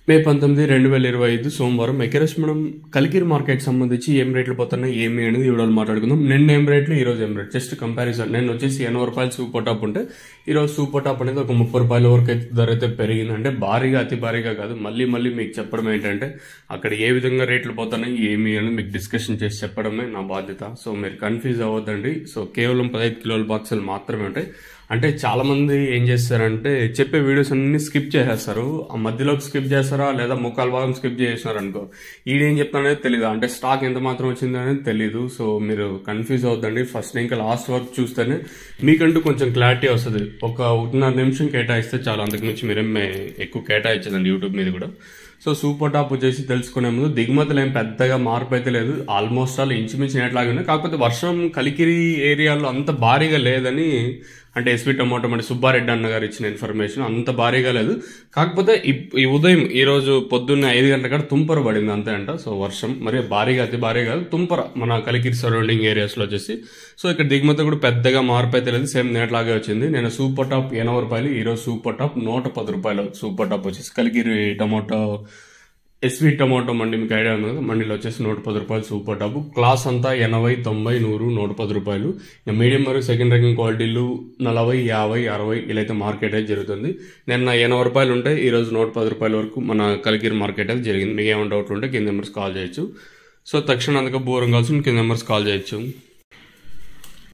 మే 19, 2025 సోమవారం ఎకరస్ మనం కలికిరి మార్కెట్ సంబంధించి ఏం రేట్లు పోతున్నాయి ఏమి అనేది ఈ వీడియోలో మాట్లాడుకుందాం. నిన్న ఏం రేట్లు, ఈ రోజు ఏం రేట్, జస్ట్ కంపారిజన్. నేను వచ్చేసి 80 రూపాయలు సూపర్ టాప్ ఉంటే ఈ రోజు సూపర్ టాప్ అనేది ఒక 30 రూపాయల వరకు అయితే ధర అయితే పెరిగింది. అంటే భారీగా, అతి భారీగా కాదు. మళ్ళీ మీకు చెప్పడం ఏంటంటే అక్కడ ఏ విధంగా రేట్లు పోతున్నాయి ఏమి అనేది మీకు డిస్కషన్ చేసి చెప్పడమే నా బాధ్యత. సో మీరు కన్ఫ్యూజ్ అవ్వద్దండి. సో కేవలం 15 కిలోల బాక్సులు మాత్రమే ఉంటాయి. అంటే చాలా మంది ఏం చేస్తారంటే చెప్పే వీడియోస్ అన్ని స్కిప్ చేసేస్తారు. ఆ మధ్యలోకి స్కిప్ చేస్తారా లేదా ముక్కాల భాగం స్కిప్ చేసినారు అనుకో, ఈడేం చెప్తాననేది తెలీదు. అంటే స్టాక్ ఎంత మాత్రం వచ్చింది అనేది తెలీదు. సో మీరు కన్ఫ్యూజ్ అవుతుందండి. ఫస్ట్ ఇంకా లాస్ట్ వరకు చూస్తేనే మీకంటూ కొంచెం క్లారిటీ వస్తుంది. ఒక 1.5 నిమిషం కేటాయిస్తే చాలా, అంతకుమించి మీరేం ఎక్కువ కేటాయించదండి యూట్యూబ్ మీద కూడా. సో సూపర్ టాప్ వచ్చేసి తెలుసుకునే ముందు దిగుమతులు ఏం పెద్దగా మార్పు అయితే లేదు. ఆల్మోస్ట్ ఆల్ ఇంచుమించు ఎట్లాగే ఉన్నాయి. కాకపోతే వర్షం కలికిరి ఏరియాలో అంత భారీగా లేదని, అంటే ఎస్వి టమోటో అంటే సుబ్బారెడ్డి అన్న గారు ఇచ్చిన ఇన్ఫర్మేషన్, అంత భారీగా లేదు. కాకపోతే ఈ ఉదయం ఈ రోజు పొద్దున్న 5 గంటల కాడ తుంపర పడింది అంతే అంట. సో వర్షం మరి భారీగా, అతి భారీగా కాదు, తుంపర మన కలికిరి సరౌండింగ్ ఏరియాస్ లో వచ్చేసి. సో ఇక్కడ దిగుమతి కూడా పెద్దగా మార్పు అయితే లేదు, సేమ్ నేట్లాగే వచ్చింది. నేను సూపర్ టాప్ 80 రూపాయలు, ఈ రోజు సూపర్ టాప్ 110 రూపాయలు. సూపర్ టాప్ వచ్చేసి కలికిరి టమోటో ఎస్వి టమోటో మండి, మీకు ఐడియా ఉంది కదా, మండీలో వచ్చేసి 110 రూపాయలు సూపర్ టాప్. క్లాస్ అంతా 80, 90, 100, 110 రూపాయలు. ఇంకా మీడియం మరియు సెకండ్ ర్యాంకింగ్ క్వాలిటీలు 40, 50, 60 ఇలా అయితే మార్కెట్ అయితే జరుగుతుంది. నిన్న 80 రూపాయలు ఉంటే ఈ రోజు 110 రూపాయల వరకు మన కలికిరి మార్కెట్ అయితే జరిగింది. మీకు ఏమైనా డౌట్లు ఉంటే కింద నెంబర్స్ కాల్ చేయొచ్చు. సో తక్షణ అందుకు బోరం కావాల్సిన కింద నెంబర్స్ కాల్ చేయొచ్చు.